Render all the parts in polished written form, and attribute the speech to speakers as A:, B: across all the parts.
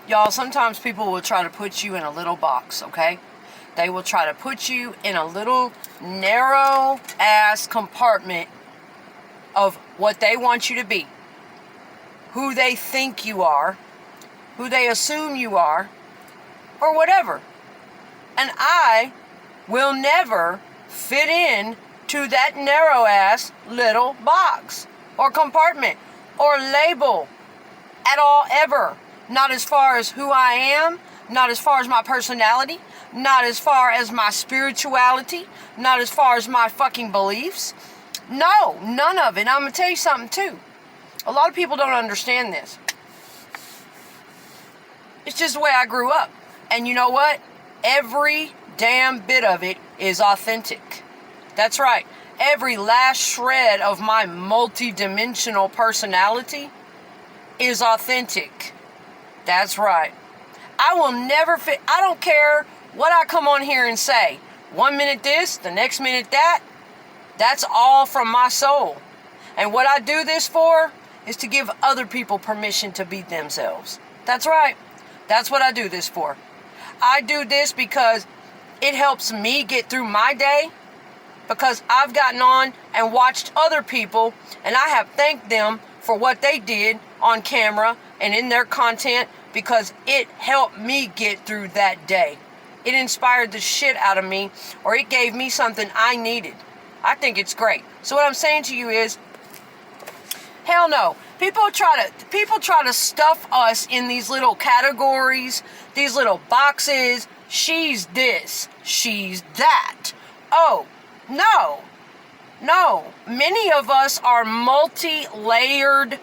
A: Y'all, sometimes people will try to put you in a little box, okay? They will try to put you in a little narrow-ass compartment of what they want you to be, who they think you are, who they assume you are, or whatever. And I will never fit in to that narrow-ass little box or compartment or label at all, ever. Not as far as who I am, not as far as my personality, not as far as my spirituality, not as far as my fucking beliefs. No, none of it. I'm going to tell you something too. A lot of people don't understand this. It's just the way I grew up. And you know what? Every damn bit of it is authentic. That's right. Every last shred of my multi-dimensional personality is authentic. That's right. I will never fit. I don't care what I come on here and say. 1 minute this, the next minute that. That's all from my soul. And what I do this for is to give other people permission to be themselves. That's right. That's what I do this for. I do this because it helps me get through my day, because I've gotten on and watched other people, and I have thanked them for what they did on camera and in their content, because it helped me get through that day. It inspired the shit out of me, or it gave me something I needed. I think it's great. So what I'm saying to you is, hell no. People try to stuff us in these little categories, these little boxes. She's this, she's that. Oh, no. No. Many of us are multi-layered,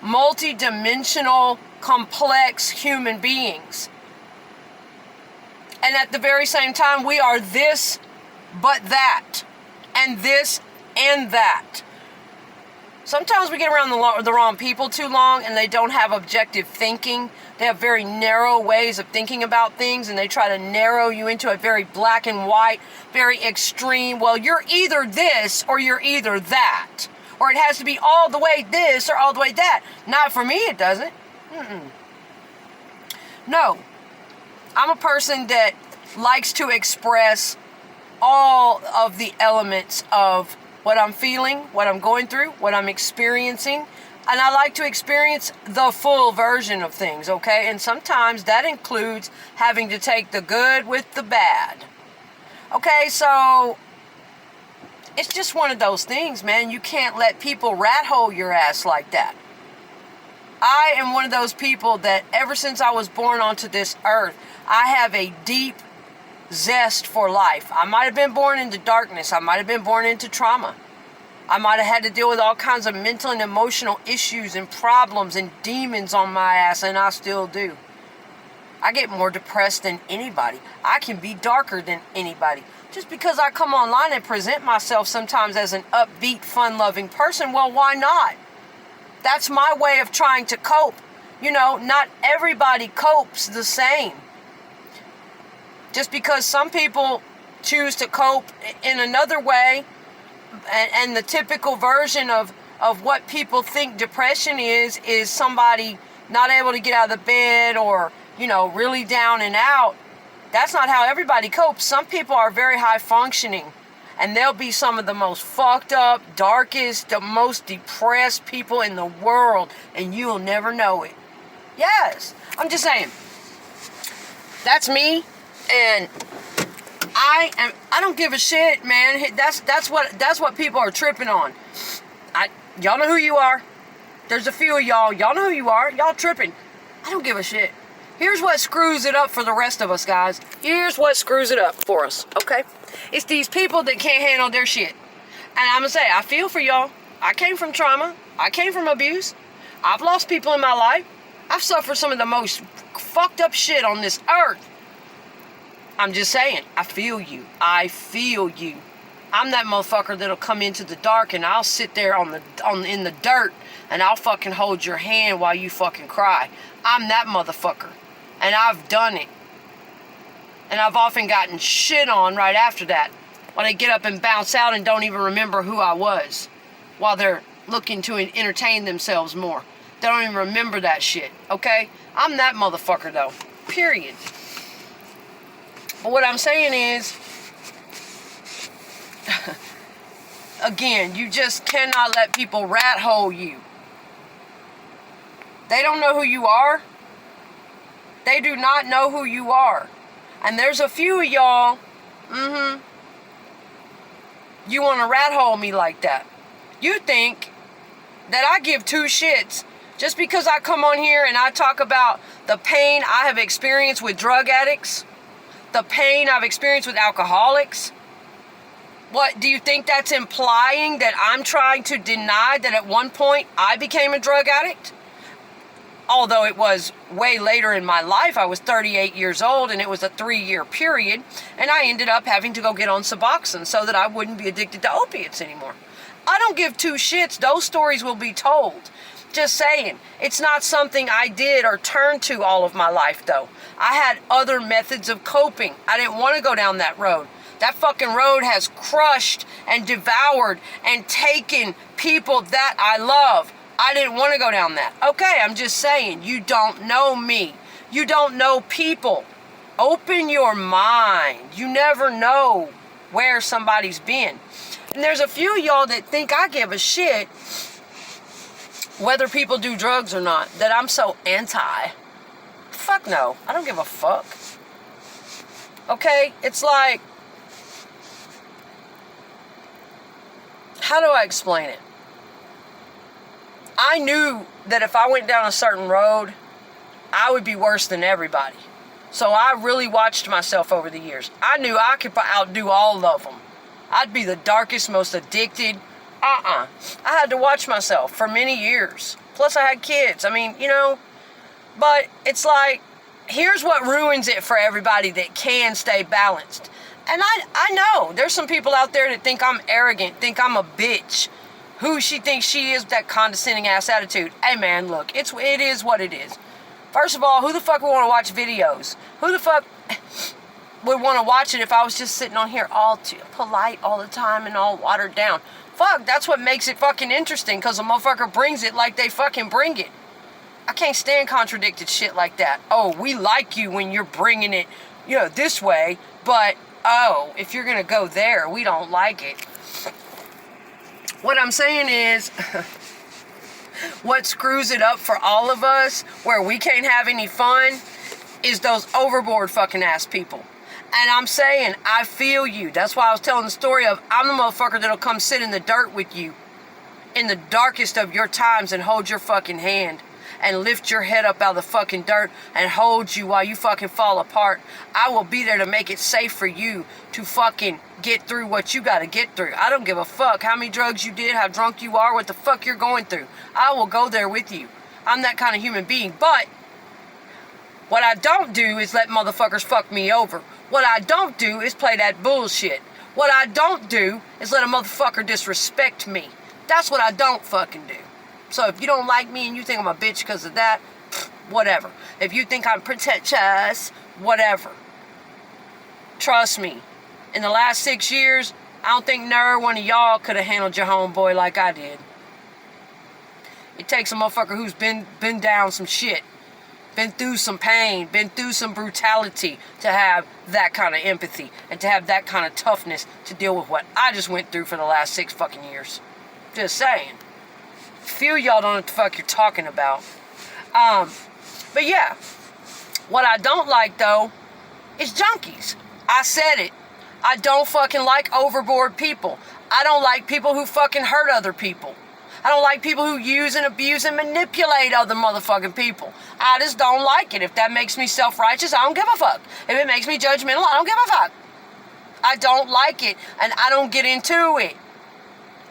A: multi-dimensional, complex human beings. And at the very same time, we are this, but that, and this, and that. Sometimes we get around the wrong people too long, and they don't have objective thinking. They have very narrow ways of thinking about things, and they try to narrow you into a very black and white, very extreme. Well, you're either this or you're either that. Or it has to be all the way this or all the way that. Not for me, it doesn't. No. I'm a person that likes to express all of the elements of what I'm feeling, what I'm going through, what I'm experiencing. And I like to experience the full version of things, okay? And sometimes that includes having to take the good with the bad. Okay, so it's just one of those things, man. You can't let people rat hole your ass like that. I am one of those people that ever since I was born onto this earth, I have a deep zest for life. I might have been born into darkness. I might have been born into trauma. I might have had to deal with all kinds of mental and emotional issues and problems and demons on my ass, and I still do. I get more depressed than anybody. I can be darker than anybody. Just because I come online and present myself sometimes as an upbeat, fun-loving person, well, why not? That's my way of trying to cope. You know, not everybody copes the same. Just because some people choose to cope in another way, and the typical version of what people think depression is somebody not able to get out of the bed, or, you know, really down and out. That's not how everybody copes. Some people are very high functioning, and they'll be some of the most fucked up, darkest, the most depressed people in the world, and you'll never know it. Yes, I'm just saying. That's me, and I don't give a shit, man. That's what people are tripping on. Y'all know who you are. There's a few of y'all. Y'all know who you are. Y'all tripping. I don't give a shit. Here's what screws it up for the rest of us, guys. Here's what screws it up for us, okay? It's these people that can't handle their shit. And I'm gonna say, I feel for y'all. I came from trauma. I came from abuse. I've lost people in my life. I've suffered some of the most fucked up shit on this earth. I'm just saying, I feel you. I feel you. I'm that motherfucker that'll come into the dark, and I'll sit there in the dirt, and I'll fucking hold your hand while you fucking cry. I'm that motherfucker. And I've done it. And I've often gotten shit on right after that, when they get up and bounce out and don't even remember who I was, while they're looking to entertain themselves more. They don't even remember that shit, okay? I'm that motherfucker, though. Period. But what I'm saying is, again, you just cannot let people rat hole you. They don't know who you are. They do not know who you are. And there's a few of y'all, you want to rat hole me like that. You think that I give two shits just because I come on here and I talk about the pain I have experienced with drug addicts, the pain I've experienced with alcoholics. What, do you think that's implying that I'm trying to deny that at one point I became a drug addict? Although it was way later in my life. I was 38 years old and it was a 3-year period, and I ended up having to go get on Suboxone so that I wouldn't be addicted to opiates anymore. I don't give two shits. Those stories will be told. Just saying. It's not something I did or turned to all of my life, though. I had other methods of coping. I didn't want to go down that road. That fucking road has crushed and devoured and taken people that I love. I didn't want to go down that. Okay, I'm just saying, you don't know me. You don't know people. Open your mind. You never know where somebody's been. And there's a few of y'all that think I give a shit whether people do drugs or not, that I'm so anti. Fuck no. I don't give a fuck. Okay? It's like, how do I explain it? I knew that if I went down a certain road, I would be worse than everybody. So I really watched myself over the years. I knew I could outdo all of them. I'd be the darkest, most addicted. I had to watch myself for many years. Plus I had kids. I mean, you know, but it's like, here's what ruins it for everybody that can stay balanced. And I know there's some people out there that think I'm arrogant, think I'm a bitch. Who she thinks she is, that condescending ass attitude. Hey man, look, it is what it is. First of all, who the fuck would want to watch videos? Who the fuck would want to watch it if I was just sitting on here all too polite all the time and all watered down? Fuck, that's what makes it fucking interesting, because a motherfucker brings it like they fucking bring it. I can't stand contradicted shit like that. Oh, we like you when you're bringing it, you know, this way, but, oh, if you're gonna go there, we don't like it. What I'm saying is, what screws it up for all of us, where we can't have any fun, is those overboard fucking ass people. And I'm saying, I feel you. That's why I was telling the story of, I'm the motherfucker that'll come sit in the dirt with you in the darkest of your times and hold your fucking hand and lift your head up out of the fucking dirt and hold you while you fucking fall apart. I will be there to make it safe for you to fucking get through what you gotta get through. I don't give a fuck how many drugs you did, how drunk you are, what the fuck you're going through. I will go there with you. I'm that kind of human being. But what I don't do is let motherfuckers fuck me over. What I don't do is play that bullshit. What I don't do is let a motherfucker disrespect me. That's what I don't fucking do. So if you don't like me and you think I'm a bitch because of that, whatever. If you think I'm pretentious, whatever. Trust me, in the last 6 years, I don't think never one of y'all could have handled your homeboy like I did. It takes a motherfucker who's been down some shit, been through some pain, been through some brutality to have that kind of empathy and to have that kind of toughness to deal with what I just went through for the last 6 fucking years. Just saying. Few y'all don't know what the fuck you're talking about. But yeah, what I don't like though is junkies. I said it. I don't fucking like overboard people. I don't like people who fucking hurt other people. I don't like people who use and abuse and manipulate other motherfucking people. I just don't like it. If that makes me self-righteous, I don't give a fuck. If it makes me judgmental, I don't give a fuck. I don't like it, and I don't get into it.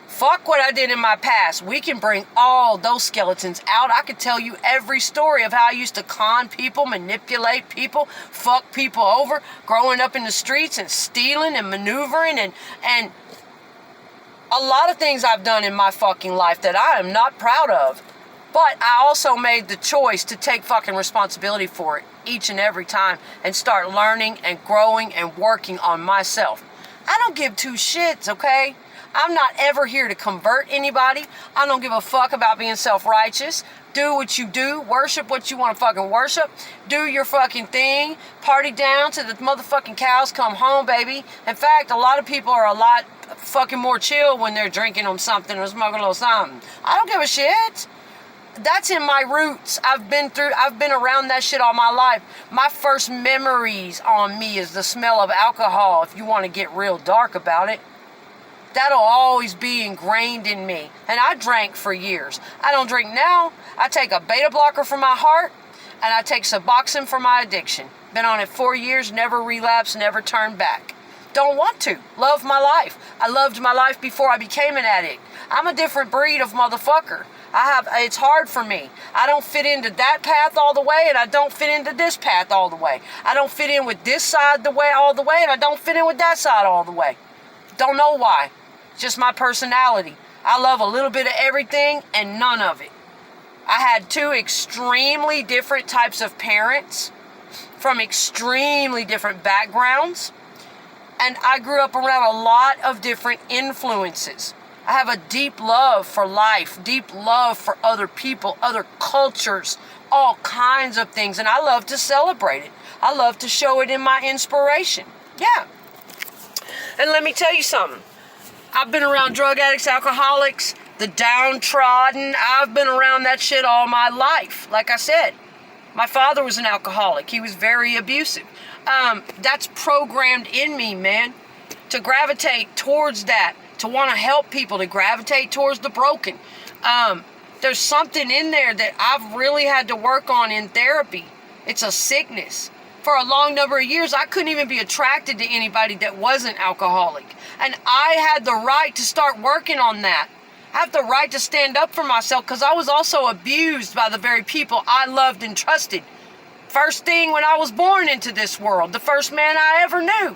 A: Fuck what I did in my past. We can bring all those skeletons out. I could tell you every story of how I used to con people, manipulate people, fuck people over, growing up in the streets and stealing and maneuvering and a lot of things I've done in my fucking life that I am not proud of. But I also made the choice to take fucking responsibility for it each and every time and start learning and growing and working on myself. I don't give two shits, okay? I'm not ever here to convert anybody. I don't give a fuck about being self-righteous. Do what you do. Worship what you want to fucking worship. Do your fucking thing. Party down till the motherfucking cows come home, baby. In fact, a lot of people are a lot fucking more chill when they're drinking them something or smoking a little something. I don't give a shit. That's in my roots. I've been around that shit all my life. My first memories on me is the smell of alcohol, if you want to get real dark about it. That'll always be ingrained in me. And I drank for years. I don't drink now. I take a beta blocker for my heart, and I take Suboxone for my addiction. Been on it 4 years, never relapsed, never turned back. Don't want to. Love my life. I loved my life before I became an addict. I'm a different breed of motherfucker. It's hard for me. I don't fit into that path all the way, and I don't fit into this path all the way. I don't fit in with this side all the way, and I don't fit in with that side all the way. Don't know why. It's just my personality. I love a little bit of everything and none of it. I had two extremely different types of parents from extremely different backgrounds, and I grew up around a lot of different influences. I have a deep love for life, deep love for other people, other cultures, all kinds of things, and I love to celebrate it. I love to show it in my inspiration. Yeah. And let me tell you something. I've been around drug addicts, alcoholics, the downtrodden. I've been around that shit all my life. Like I said, my father was an alcoholic. He was very abusive. That's programmed in me, man, to gravitate towards that, to want to help people, to gravitate towards the broken. There's something in there that I've really had to work on in therapy. It's a sickness. For a long number of years, I couldn't even be attracted to anybody that wasn't alcoholic. And I had the right to start working on that. I have the right to stand up for myself because I was also abused by the very people I loved and trusted. First thing when I was born into this world, the first man I ever knew.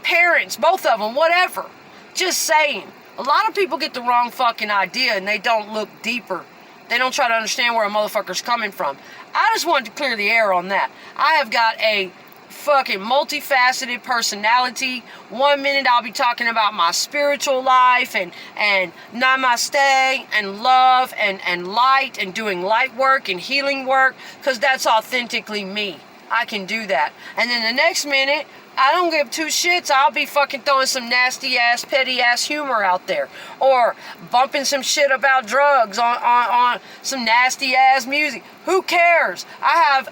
A: Parents, both of them, whatever. Just saying. A lot of people get the wrong fucking idea and they don't look deeper. They don't try to understand where a motherfucker's coming from. I just wanted to clear the air on that. I have got a fucking multifaceted personality. 1 minute I'll be talking about my spiritual life and namaste and love and light and doing light work and healing work because that's authentically me. I can do that. And then the next minute, I don't give two shits. I'll be fucking throwing some nasty ass, petty ass humor out there. Or bumping some shit about drugs on some nasty ass music. Who cares? I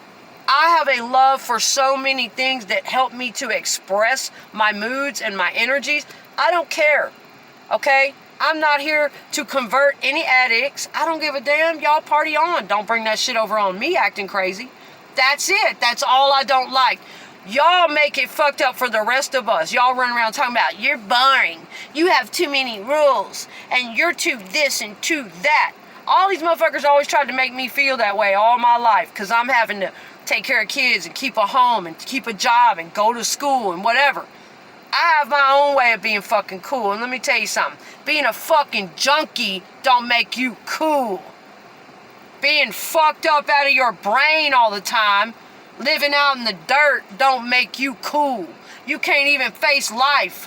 A: have a love for so many things that help me to express my moods and my energies. I don't care. Okay? I'm not here to convert any addicts. I don't give a damn. Y'all party on. Don't bring that shit over on me acting crazy. That's it. That's all I don't like. Y'all make it fucked up for the rest of us. Y'all run around talking about, you're boring. You have too many rules. And you're too this and too that. All these motherfuckers always tried to make me feel that way all my life. Because I'm having to take care of kids and keep a home and keep a job and go to school and whatever. I have my own way of being fucking cool. And let me tell you something. Being a fucking junkie don't make you cool. Being fucked up out of your brain all the time, living out in the dirt, don't make you cool. You can't even face life.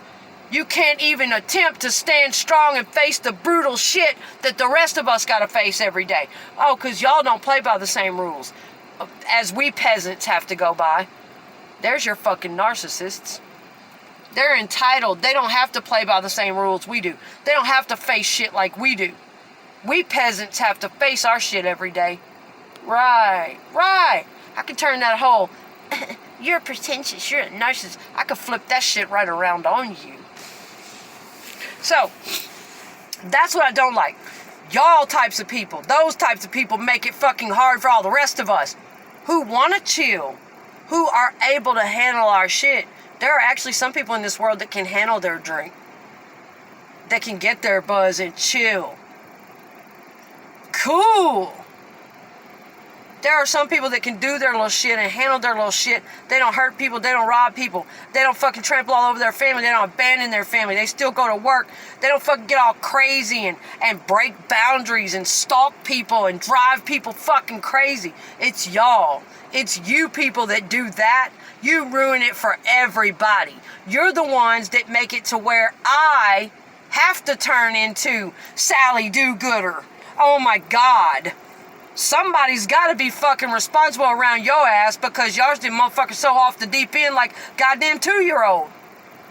A: You can't even attempt to stand strong and face the brutal shit that the rest of us gotta face every day. Oh, because y'all don't play by the same rules as we peasants have to go by. There's your fucking narcissists. They're entitled. They don't have to play by the same rules we do. They don't have to face shit like we do. We peasants have to face our shit every day. Right. I can turn that whole, you're pretentious, you're a narcissist. I could flip that shit right around on you. So, that's what I don't like. Y'all types of people, those types of people make it fucking hard for all the rest of us who want to chill, who are able to handle our shit. There are actually some people in this world that can handle their drink. That can get their buzz and chill. Cool. There are some people that can do their little shit and handle their little shit. They don't hurt people. They don't rob people. They don't fucking trample all over their family. They don't abandon their family. They still go to work. They don't fucking get all crazy and break boundaries and stalk people and drive people fucking crazy. It's y'all. It's you people that do that. You ruin it for everybody. You're the ones that make it to where I have to turn into Sally Do-Gooder. Oh my God. Somebody's got to be fucking responsible around your ass because y'all's the motherfuckers so off the deep end like goddamn 2-year-old.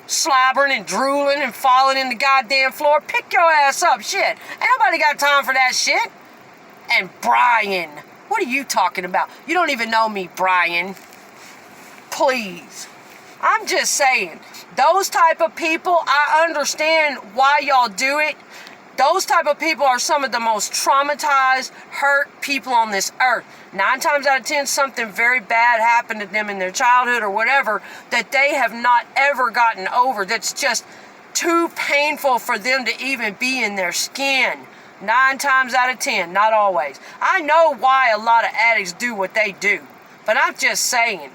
A: Slobbering and drooling and falling in the goddamn floor. Pick your ass up, shit. Ain't nobody got time for that shit. And Brian, what are you talking about? You don't even know me, Brian. Please. I'm just saying, those type of people, I understand why y'all do it. Those type of people are some of the most traumatized, hurt people on this earth. 9 times out of 10, something very bad happened to them in their childhood or whatever that they have not ever gotten over. That's just too painful for them to even be in their skin. 9 times out of 10, not always. I know why a lot of addicts do what they do, but I'm just saying.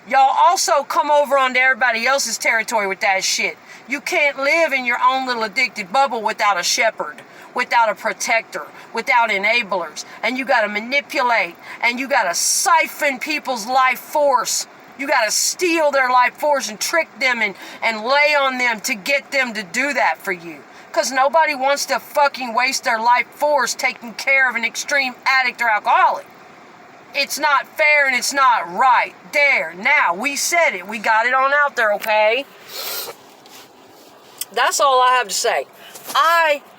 A: Y'all also come over onto everybody else's territory with that shit. You can't live in your own little addicted bubble without a shepherd, without a protector, without enablers. And you gotta manipulate, and you gotta siphon people's life force. You gotta steal their life force and trick them and lay on them to get them to do that for you. Because nobody wants to fucking waste their life force taking care of an extreme addict or alcoholic. It's not fair and it's not right. There, now, we said it. We got it on out there, okay? That's all I have to say.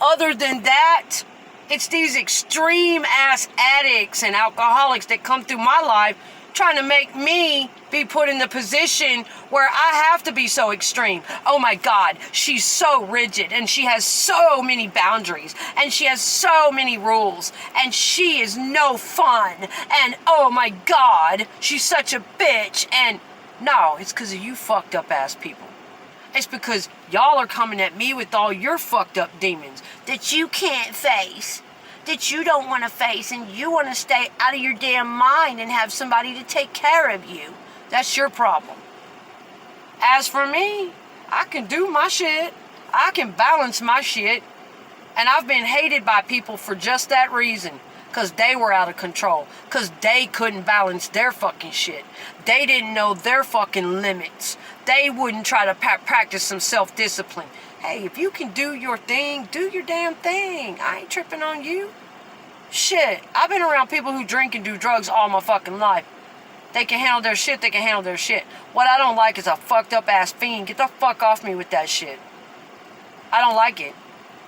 A: Other than that, it's these extreme-ass addicts and alcoholics that come through my life trying to make me be put in the position where I have to be so extreme. Oh my God, she's so rigid and she has so many boundaries and she has so many rules and she is no fun and oh my God, she's such a bitch. And no, it's because of you fucked up ass people. It's because y'all are coming at me with all your fucked up demons that you can't face, that you don't want to face, and you want to stay out of your damn mind and have somebody to take care of you. That's your problem. As for me, I can do my shit. I can balance my shit. And I've been hated by people for just that reason. Because they were out of control. Because they couldn't balance their fucking shit. They didn't know their fucking limits. They wouldn't try to practice some self-discipline. Hey, if you can do your thing, do your damn thing. I ain't tripping on you. Shit, I've been around people who drink and do drugs all my fucking life. They can handle their shit, they can handle their shit. What I don't like is a fucked up ass fiend. Get the fuck off me with that shit. I don't like it.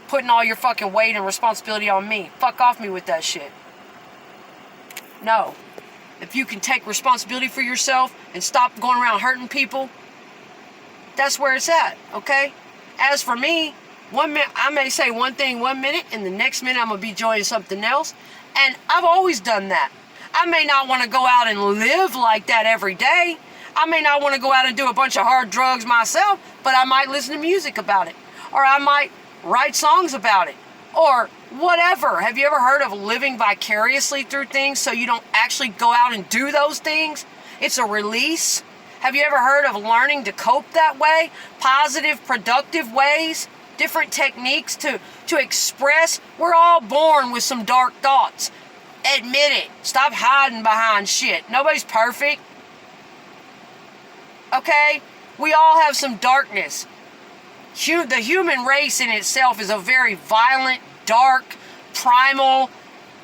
A: Putting all your fucking weight and responsibility on me. Fuck off me with that shit. No. If you can take responsibility for yourself and stop going around hurting people, that's where it's at, okay? As for me, 1 minute, I may say one thing 1 minute, and the next minute I'm going to be enjoying something else. And I've always done that. I may not want to go out and live like that every day. I may not want to go out and do a bunch of hard drugs myself, but I might listen to music about it. Or I might write songs about it. Or whatever. Have you ever heard of living vicariously through things so you don't actually go out and do those things? It's a release. Have you ever heard of learning to cope that way? Positive, productive ways? Different techniques to express? We're all born with some dark thoughts. Admit it. Stop hiding behind shit. Nobody's perfect. Okay? We all have some darkness. The human race in itself is a very violent, dark, primal.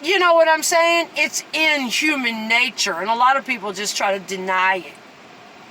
A: You know what I'm saying? It's in human nature, and a lot of people just try to deny it.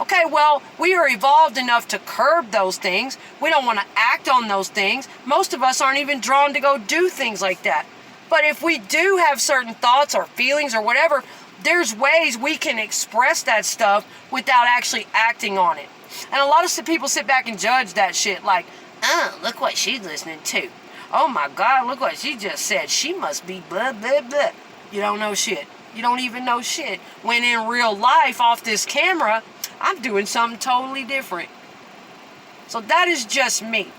A: Okay, well, we are evolved enough to curb those things. We don't want to act on those things. Most of us aren't even drawn to go do things like that. But if we do have certain thoughts or feelings or whatever, there's ways we can express that stuff without actually acting on it. And a lot of people sit back and judge that shit like, oh, look what she's listening to. Oh my God, look what she just said. She must be blah, blah, blah. You don't know shit. You don't even know shit. When in real life, off this camera, I'm doing something totally different. So that is just me.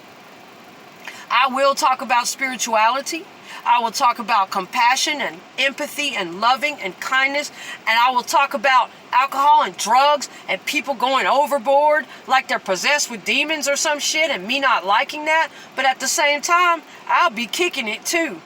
A: I will talk about spirituality. I will talk about compassion and empathy and loving and kindness. And I will talk about alcohol and drugs and people going overboard like they're possessed with demons or some shit and me not liking that. But at the same time, I'll be kicking it too.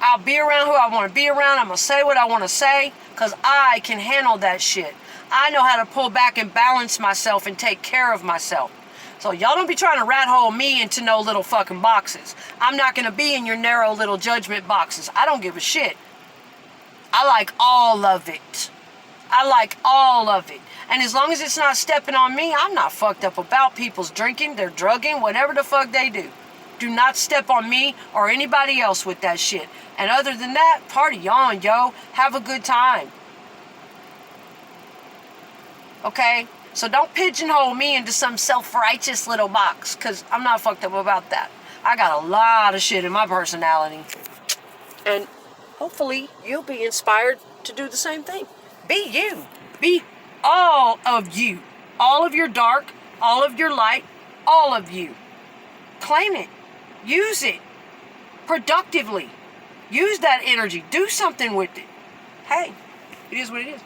A: I'll be around who I want to be around. I'm going to say what I want to say because I can handle that shit. I know how to pull back and balance myself and take care of myself. So y'all don't be trying to rat hole me into no little fucking boxes. I'm not going to be in your narrow little judgment boxes. I don't give a shit. I like all of it. I like all of it. And as long as it's not stepping on me, I'm not fucked up about people's drinking, their drugging, whatever the fuck they do. Do not step on me or anybody else with that shit. And other than that, party on, yo. Have a good time. Okay? So don't pigeonhole me into some self-righteous little box, because I'm not fucked up about that. I got a lot of shit in my personality. And hopefully you'll be inspired to do the same thing. Be you. Be all of you. All of your dark, all of your light, all of you. Claim it. Use it productively. Use that energy. Do something with it. Hey, it is what it is.